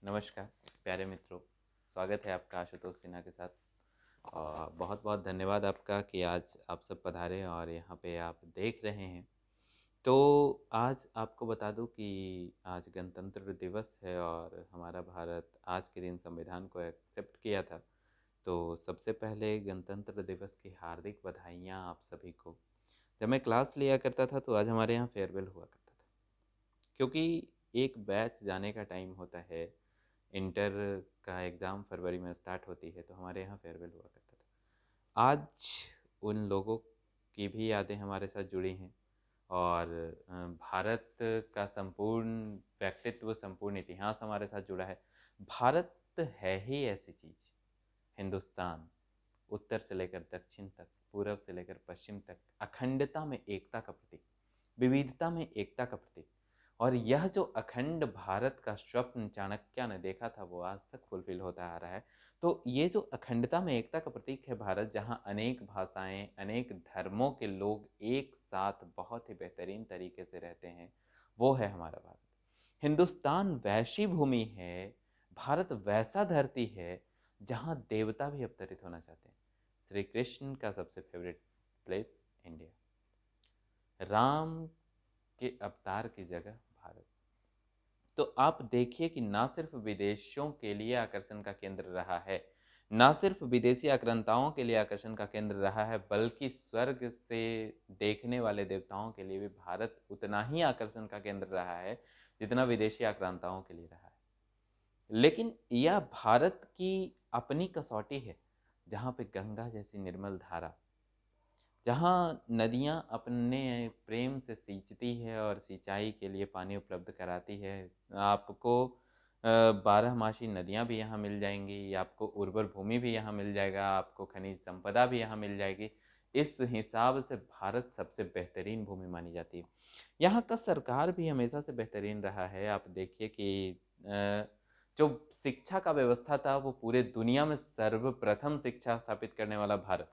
नमस्कार प्यारे मित्रों, स्वागत है आपका आशुतोष सिन्हा के साथ। और बहुत बहुत धन्यवाद आपका कि आज आप सब पधारे और यहाँ पे आप देख रहे हैं। तो आज आपको बता दूं कि आज गणतंत्र दिवस है और हमारा भारत आज के दिन संविधान को एक्सेप्ट किया था। तो सबसे पहले गणतंत्र दिवस की हार्दिक बधाइयाँ आप सभी को। जब मैं क्लास लिया करता था तो आज हमारे यहाँ फेयरवेल हुआ करता था, क्योंकि एक बैच जाने का टाइम होता है। इंटर का एग्ज़ाम फरवरी में स्टार्ट होती है, तो हमारे यहाँ फेयरवेल हुआ करता था। आज उन लोगों की भी यादें हमारे साथ जुड़ी हैं और भारत का संपूर्ण व्यक्तित्व, संपूर्ण इतिहास हमारे साथ जुड़ा है। भारत है ही ऐसी चीज़, हिंदुस्तान, उत्तर से लेकर दक्षिण तक, पूरब से लेकर पश्चिम तक, अखंडता में एकता का प्रतीक, विविधता में एकता का प्रतीक। और यह जो अखंड भारत का स्वप्न चाणक्य ने देखा था वो आज तक फुलफिल होता आ रहा है। तो ये जो अखंडता में एकता का प्रतीक है भारत, जहाँ अनेक भाषाएं, अनेक धर्मों के लोग एक साथ बहुत ही बेहतरीन तरीके से रहते हैं, वो है हमारा भारत। हिंदुस्तान वैसी भूमि है, भारत वैसा धरती है जहाँ देवता भी अवतरित होना चाहते हैं। श्री कृष्ण का सबसे फेवरेट प्लेस इंडिया, राम के अवतार की जगह भारत। तो आप देखिए कि ना सिर्फ विदेशों के लिए आकर्षण का केंद्र रहा है, ना सिर्फ विदेशी आक्रांताओं के लिए आकर्षण का केंद्र रहा है, बल्कि स्वर्ग से देखने वाले देवताओं के लिए भी भारत उतना ही आकर्षण का केंद्र रहा है जितना विदेशी आक्रांताओं के लिए रहा है। लेकिन यह भारत की अपनी कसौटी है, जहाँ पे गंगा जैसी निर्मल धारा, जहाँ नदियाँ अपने प्रेम से सींचती है और सिंचाई के लिए पानी उपलब्ध कराती है। आपको 12 मासी नदियाँ भी यहाँ मिल जाएंगी, आपको उर्वर भूमि भी यहाँ मिल जाएगा, आपको खनिज संपदा भी यहाँ मिल जाएगी। इस हिसाब से भारत सबसे बेहतरीन भूमि मानी जाती है। यहाँ का सरकार भी हमेशा से बेहतरीन रहा है। आप देखिए कि जो शिक्षा का व्यवस्था था वो पूरे दुनिया में सर्वप्रथम शिक्षा स्थापित करने वाला भारत,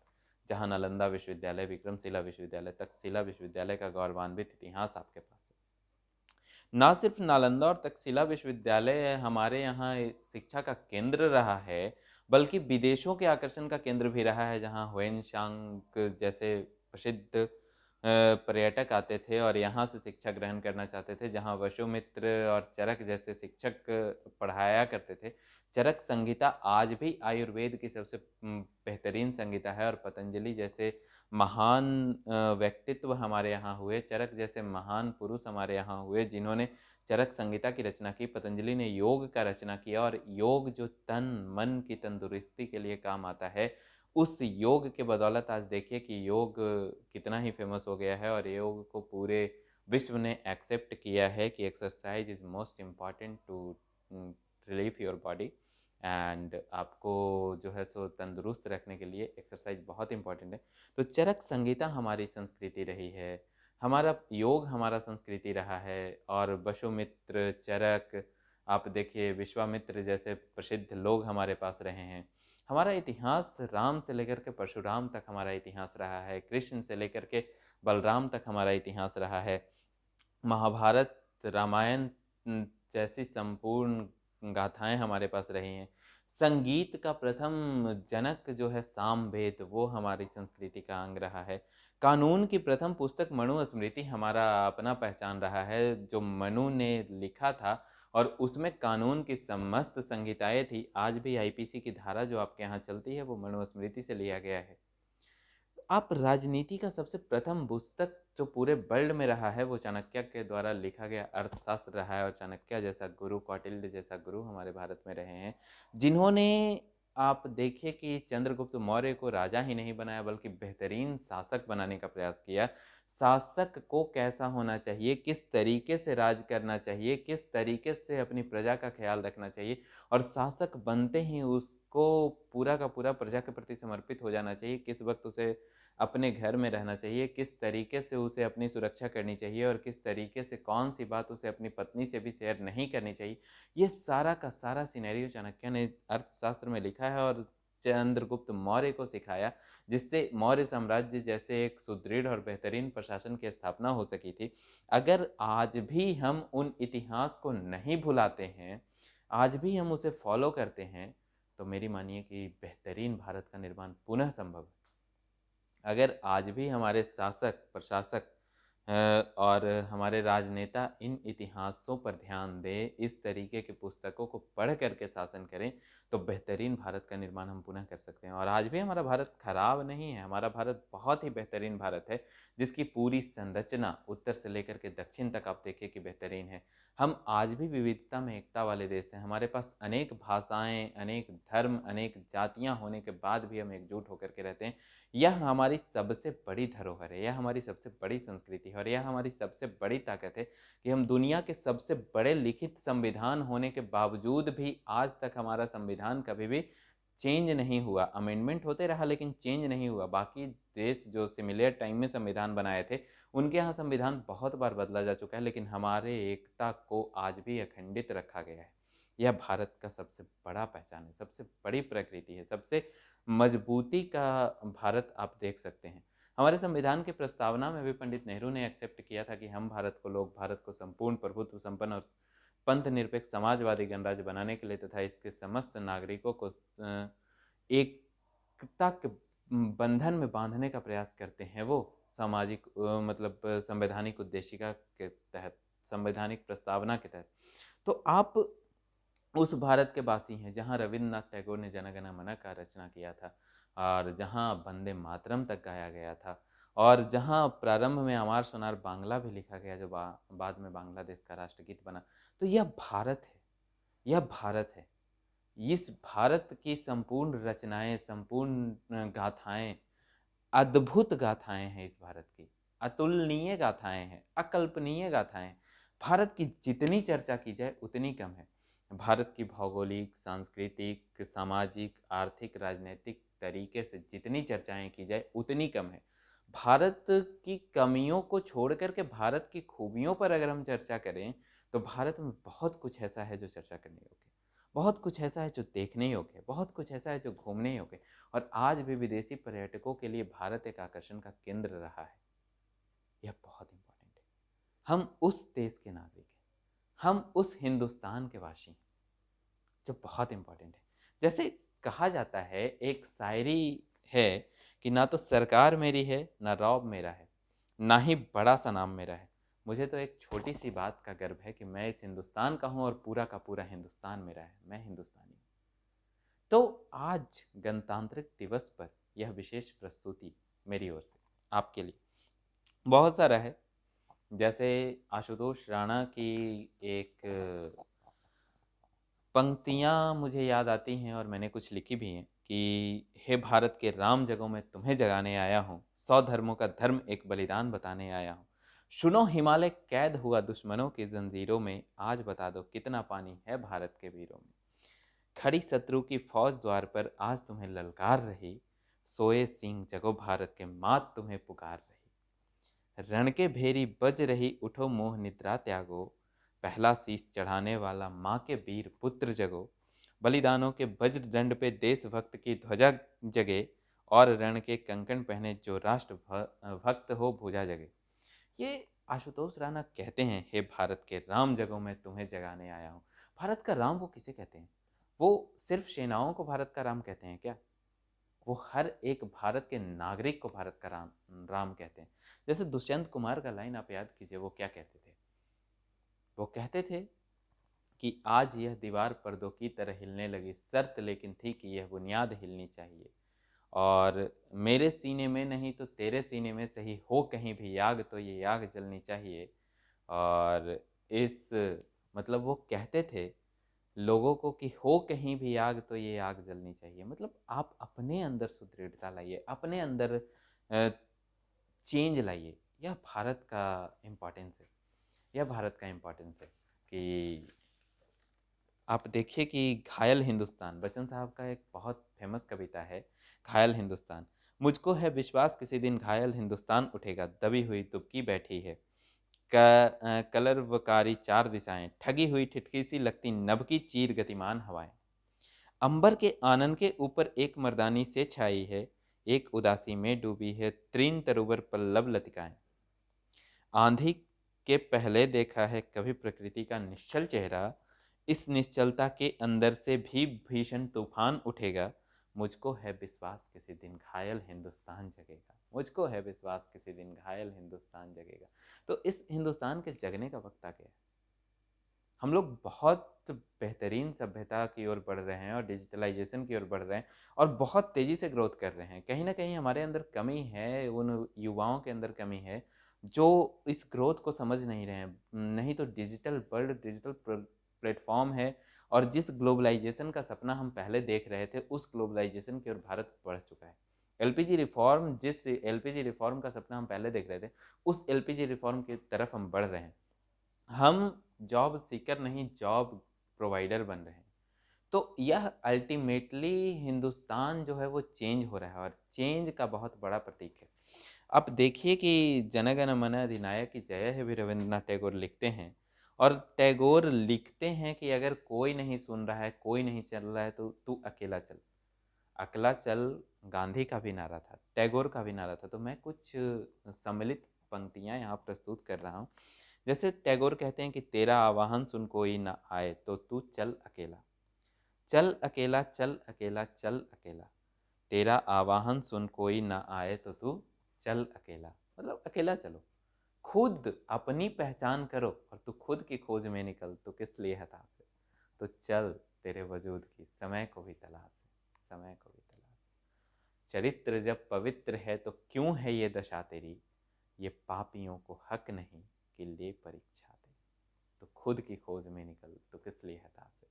जहाँ नालंदा विश्वविद्यालय, विक्रमशिला विश्वविद्यालय, तक्षशिला विश्वविद्यालय का गौरवान्वित इतिहास आपके पास है। ना सिर्फ नालंदा और तक्षशिला विश्वविद्यालय हमारे यहाँ शिक्षा का केंद्र रहा है, बल्कि विदेशों के आकर्षण का केंद्र भी रहा है, जहाँ हुएन सांग जैसे प्रसिद्ध पर्यटक आते थे और यहाँ से शिक्षा ग्रहण करना चाहते थे, जहाँ वसुमित्र और चरक जैसे शिक्षक पढ़ाया करते थे। चरक संहिता आज भी आयुर्वेद की सबसे बेहतरीन संहिता है और पतंजलि जैसे महान व्यक्तित्व हमारे यहाँ हुए, चरक जैसे महान पुरुष हमारे यहाँ हुए, जिन्होंने चरक संहिता की रचना की। पतंजलि ने योग का रचना किया और योग जो तन मन की तंदुरुस्ती के लिए काम आता है, उस योग के बदौलत आज देखिए कि योग कितना ही फेमस हो गया है और योग को पूरे विश्व ने एक्सेप्ट किया है कि exercise is most important to relieve your body. And आपको जो है सो तंदुरुस्त रखने के लिए एक्सरसाइज बहुत इंपॉर्टेंट है। तो चरक संगीता हमारी संस्कृति रही है, हमारा योग हमारा संस्कृति रहा है। और वसुमित्र, चरक, आप देखिए विश्वामित्र जैसे प्रसिद्ध लोग हमारे पास रहे हैं। हमारा इतिहास राम से लेकर के परशुराम तक हमारा इतिहास रहा है, कृष्ण से लेकर के बलराम तक हमारा इतिहास रहा है। महाभारत, रामायण जैसी संपूर्ण गाथाएं हमारे पास रही हैं। संगीत का प्रथम जनक जो है सामवेद, वो हमारी संस्कृति का अंग रहा है। कानून की प्रथम पुस्तक मनुस्मृति हमारा अपना पहचान रहा है, जो मनु ने लिखा था और उसमें कानून की समस्त संहिताएं थी। आज भी आईपीसी की धारा जो आपके यहाँ चलती है वो मनुस्मृति से लिया गया है। आप राजनीति का सबसे प्रथम पुस्तक जो पूरे वर्ल्ड में रहा है वो चाणक्य के द्वारा लिखा गया अर्थशास्त्र रहा है। और चाणक्य जैसा गुरु, कौटिल्य जैसा गुरु हमारे भारत में रहे हैं, जिन्होंने आप देखिए कि चंद्रगुप्त मौर्य को राजा ही नहीं बनाया बल्कि बेहतरीन शासक बनाने का प्रयास किया। शासक को कैसा होना चाहिए, किस तरीके से राज करना चाहिए, किस तरीके से अपनी प्रजा का ख्याल रखना चाहिए, और शासक बनते ही उसको पूरा का पूरा प्रजा के प्रति समर्पित हो जाना चाहिए। किस वक्त उसे अपने घर में रहना चाहिए, किस तरीके से उसे अपनी सुरक्षा करनी चाहिए और किस तरीके से कौन सी बात उसे अपनी पत्नी से भी शेयर नहीं करनी चाहिए, ये सारा का सारा सिनेरियो चाणक्य ने अर्थशास्त्र में लिखा है और चंद्रगुप्त मौर्य को सिखाया, जिससे मौर्य साम्राज्य जैसे एक सुदृढ़ और बेहतरीन प्रशासन की स्थापना हो सकी थी। अगर आज भी हम उन इतिहास को नहीं भुलाते हैं, आज भी हम उसे फॉलो करते हैं, तो मेरी मानिए कि बेहतरीन भारत का निर्माण पुनः संभव है। अगर आज भी हमारे शासक, प्रशासक और हमारे राजनेता इन इतिहासों पर ध्यान दें, इस तरीके की पुस्तकों को पढ़ कर के शासन करें, तो बेहतरीन भारत का निर्माण हम पुनः कर सकते हैं। और आज भी हमारा भारत खराब नहीं है, हमारा भारत बहुत ही बेहतरीन भारत है, जिसकी पूरी संरचना उत्तर से लेकर के दक्षिण तक आप देखिए कि बेहतरीन है। हम आज भी विविधता में एकता वाले देश हैं, हमारे पास अनेक भाषाएं, अनेक धर्म, अनेक जातियां होने के बाद भी हम एकजुट होकर के रहते हैं। यह हमारी सबसे बड़ी धरोहर है, यह हमारी सबसे बड़ी संस्कृति है और यह हमारी सबसे बड़ी ताकत है कि हम दुनिया के सबसे बड़े लिखित संविधान होने के बावजूद भी आज तक हमारा संविधान कभी भी चेंज नहीं हुआ। अमेंडमेंट होते रहा लेकिन चेंज नहीं हुआ। बाकी देश जो सिमिलर टाइम में संविधान बनाए थे, उनके यहाँ संविधान बहुत बार बदला जा चुका है, लेकिन हमारे एकता को आज भी अखंडित रखा गया है। यह भारत का सबसे बड़ा पहचान है, सबसे बड़ी प्रकृति है, सबसे मजबूती का भारत आप देख सकते हैं। हमारे संविधान की प्रस्तावना में भी पंडित नेहरू ने एक्सेप्ट किया था कि हम भारत को, लोग भारत को संपूर्ण प्रभुत्व संपन्न और पंथ निरपेक्ष समाजवादी गणराज्य बनाने के लिए तथा इसके समस्त नागरिकों को एकता के बंधन में बांधने का प्रयास करते हैं। वो सामाजिक मतलब संवैधानिक उद्देशिका के तहत, संवैधानिक प्रस्तावना के तहत। तो आप उस भारत के वासी हैं जहाँ रविन्द्रनाथ टैगोर ने जन गण मन का रचना किया था और जहाँ वंदे मातरम तक गाया गया था और जहाँ प्रारंभ में अमार सोनार बांग्ला भी लिखा गया, जो बाद में बांग्लादेश का राष्ट्रगीत बना। तो यह भारत है, यह भारत है। इस भारत की संपूर्ण रचनाएं, संपूर्ण गाथाएं, अद्भुत गाथाएं हैं इस भारत की, अतुलनीय गाथाएं हैं, अकल्पनीय गाथाएं हैं। भारत की जितनी चर्चा की जाए उतनी कम है। भारत की भौगोलिक, सांस्कृतिक, सामाजिक, आर्थिक, राजनीतिक तरीके से जितनी चर्चाएं की जाए उतनी कम है। भारत की कमियों को छोड़ करके भारत की खूबियों पर अगर हम चर्चा करें, तो भारत में बहुत कुछ ऐसा है जो चर्चा करने योग्य है, बहुत कुछ ऐसा है जो देखने योग्य है, बहुत कुछ ऐसा है जो घूमने योग्य है। और आज भी विदेशी पर्यटकों के लिए भारत एक आकर्षण का केंद्र रहा है। यह बहुत इंपॉर्टेंट है। हम उस देश के नागरिक हैं, हम उस हिंदुस्तान के वासी हैं, जो बहुत इंपॉर्टेंट है। जैसे कहा जाता है, एक शायरी है कि ना तो सरकार मेरी है, ना रौब मेरा है, ना ही बड़ा सा नाम मेरा है। मुझे तो एक छोटी सी बात का गर्व है कि मैं इस हिंदुस्तान का हूँ और पूरा का पूरा हिंदुस्तान मेरा है, मैं हिंदुस्तानी हूँ। तो आज गणतंत्र दिवस पर यह विशेष प्रस्तुति मेरी ओर से आपके लिए बहुत सारा है। जैसे आशुतोष राणा की एक पंक्तियाँ मुझे याद आती हैं और मैंने कुछ लिखी भी हैं कि हे भारत के राम जगों में तुम्हें जगाने आया हूँ, 100 धर्मों का धर्म एक बलिदान बताने आया हूँ। सुनो हिमालय कैद हुआ दुश्मनों की जंजीरों में, आज बता दो कितना पानी है भारत के वीरों में। खड़ी शत्रु की फौज द्वार पर आज तुम्हें ललकार रही, सोए सिंह जगो भारत के, मात तुम्हें पुकार रही। रण के भेरी बज रही, उठो मोह निद्रा त्यागो, पहला शीश चढ़ाने वाला माँ के वीर पुत्र जगो। बलिदानों के वज्र दंड पे देशभक्त की ध्वजा जगे, और रण के कंकण पहने जो राष्ट्र भक्त हो भुजा जगे। ये आशुतोष राणा कहते हैं, हे भारत के राम जगो मैं तुम्हें जगाने आया हूँ। भारत का राम वो किसे कहते हैं? वो सिर्फ सेनाओं को भारत का राम कहते हैं क्या? वो हर एक भारत के नागरिक को भारत का राम राम कहते हैं। जैसे दुष्यंत कुमार का लाइन आप याद कीजिए, वो क्या कहते थे? वो कहते थे कि आज यह दीवार पर्दों की तरह हिलने लगी, शर्त लेकिन थी कि यह बुनियाद हिलनी चाहिए। और मेरे सीने में नहीं तो तेरे सीने में सही हो कहीं भी आग, तो ये आग जलनी चाहिए। और इस मतलब वो कहते थे लोगों को कि हो कहीं भी आग तो ये आग जलनी चाहिए। मतलब आप अपने अंदर सुदृढ़ता लाइए, अपने अंदर चेंज लाइए। यह भारत का इम्पोर्टेंस है, यह भारत का इम्पोर्टेंस है कि आप देखिए कि घायल हिंदुस्तान, बच्चन साहब का एक बहुत फेमस कविता है, घायल हिंदुस्तान। मुझको है विश्वास किसी दिन घायल हिंदुस्तान उठेगा, दबी हुई दुबकी बैठी है कलर वकारी चार दिशाएं, ठगी हुई ठिठकी सी लगती नभ की चीर गतिमान हवाएं। अंबर के आनन के ऊपर एक मर्दानी से छाई है, एक उदासी में डूबी है त्रीन तरुवर पल्लव लतिकाएं। आंधी के पहले देखा है कभी प्रकृति का निश्चल चेहरा, इस निश्चलता के अंदर से भी भीषण तूफान उठेगा। मुझको है विश्वास किसी दिन घायल हिंदुस्तान जगेगा, मुझको है विश्वास किसी दिन घायल हिंदुस्तान जगेगा। तो इस हिंदुस्तान के जगने का वक्त आ गया है। हम लोग बहुत बेहतरीन सभ्यता की ओर बढ़ रहे हैं और डिजिटलाइजेशन की ओर बढ़ रहे हैं और बहुत तेज़ी से ग्रोथ कर रहे हैं। कहीं न कहीं हमारे अंदर कमी है, उन युवाओं के अंदर कमी है, जो इस ग्रोथ को समझ नहीं रहे हैं। नहीं तो डिजिटल वर्ल्ड, डिजिटल प्लेटफ़ॉर्म है और जिस ग्लोबलाइजेशन का सपना हम पहले देख रहे थे, उस ग्लोबलाइजेशन की ओर भारत बढ़ चुका है। जिस एलपीजी रिफ़ॉर्म का सपना हम पहले देख रहे थे, उस एलपीजी रिफ़ॉर्म की तरफ हम बढ़ रहे हैं। हम जॉब सीकर नहीं, जॉब प्रोवाइडर बन रहे हैं। तो यह अल्टीमेटली हिंदुस्तान जो है वो चेंज हो रहा है और चेंज का बहुत बड़ा प्रतीक है। आप देखिए कि जन गण मन अधिनायक जय है भी रविंद्रनाथ टैगोर लिखते हैं और टैगोर लिखते हैं कि अगर कोई नहीं सुन रहा है, कोई नहीं चल रहा है तो तू अकेला चल। अकेला चल गांधी का भी नारा था, टैगोर का भी नारा था। तो मैं कुछ सम्मिलित पंक्तियां यहाँ प्रस्तुत कर रहा हूँ। जैसे टैगोर कहते हैं कि तेरा आवाहन सुन कोई ना आए तो तू चल अकेला, चल अकेला, चल अकेला, चल अकेला। तेरा आवाहन सुन कोई ना आए तो तू चल अकेला। मतलब अकेला चलो, खुद अपनी पहचान करो और तू खुद की खोज में निकल, तो किस लिए हताश है। तो चल तेरे वजूद की समय को भी तलाश है, समय को भी तलाश है। चरित्र जब पवित्र है तो क्यों है ये दशा तेरी, ये पापियों को हक नहीं कि ले परीक्षा तेरी। तो खुद की खोज में निकल, तो किस लिए हताश है।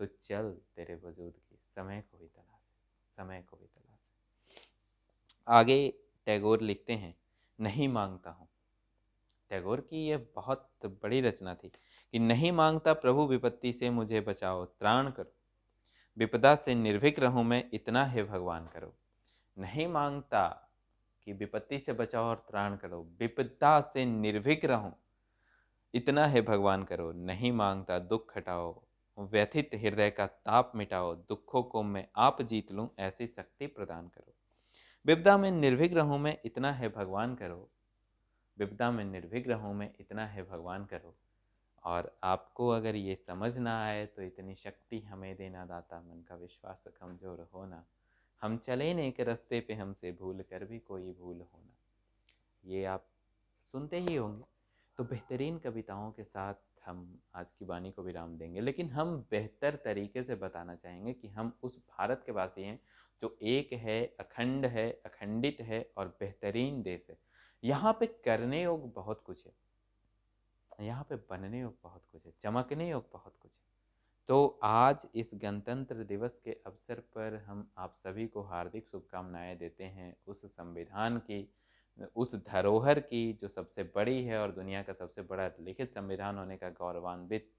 तो चल तेरे वजूद की समय को भी तलाश है, समय को भी तलाश है। आगे टैगोर लिखते हैं, नहीं मांगता हूँ। टैगोर की यह बहुत बड़ी रचना थी कि नहीं मांगता प्रभु विपत्ति से मुझे बचाओ, त्राण करो, विपदा से निर्भीक रहूं मैं, इतना है भगवान करो। नहीं मांगता कि विपत्ति से बचाओ और त्राण करो, विपदा से निर्भीक रहूं, इतना है भगवान करो। नहीं मांगता दुख हटाओ, व्यथित हृदय का ताप मिटाओ, दुखों को मैं आप जीत लूं, ऐसी शक्ति प्रदान करो। विपदा में निर्भीक रहूं मैं, इतना है भगवान करो। विपदा में निर्भीक रहूं मैं, इतना है भगवान करो। और आपको अगर ये समझ ना आए तो इतनी शक्ति हमें देना दाता, मन का विश्वास कमजोर होना, हम चले नेक रास्ते पे हमसे भूल कर भी कोई भूल होना। ये आप सुनते ही होंगे। तो बेहतरीन कविताओं के साथ हम आज की वाणी को विराम देंगे, लेकिन हम बेहतर तरीके से बताना चाहेंगे कि हम उस भारत के वासी हैं जो एक है, अखंड है, अखंडित है और बेहतरीन देश है। यहाँ पे करने योग बहुत कुछ है, यहाँ पे बनने योग बहुत कुछ है, चमकने योग बहुत कुछ है। तो आज इस गणतंत्र दिवस के अवसर पर हम आप सभी को हार्दिक शुभकामनाएं देते हैं, उस संविधान की, उस धरोहर की जो सबसे बड़ी है और दुनिया का सबसे बड़ा लिखित संविधान होने का गौरवान्वित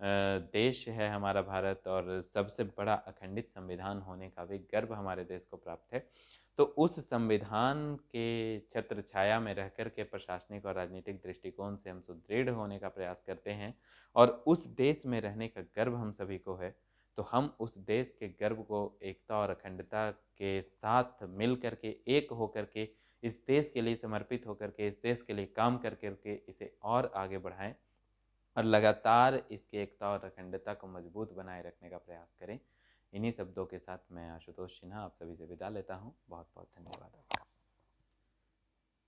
देश है हमारा भारत, और सबसे बड़ा अखंडित संविधान होने का भी गर्व हमारे देश को प्राप्त है। तो उस संविधान के छत्र छाया में रह कर के प्रशासनिक और राजनीतिक दृष्टिकोण से हम सुदृढ़ होने का प्रयास करते हैं और उस देश में रहने का गर्व हम सभी को है। तो हम उस देश के गर्व को एकता और अखंडता के साथ मिल करके, एक होकर के, इस देश के लिए समर्पित होकर के, इस देश के लिए काम कर करके इसे और आगे बढ़ाएं और लगातार इसकी एकता और अखंडता को मजबूत बनाए रखने का प्रयास करें। इन्हीं शब्दों के साथ मैं आशुतोष सिन्हा आप सभी से विदा लेता हूँ। बहुत बहुत धन्यवाद।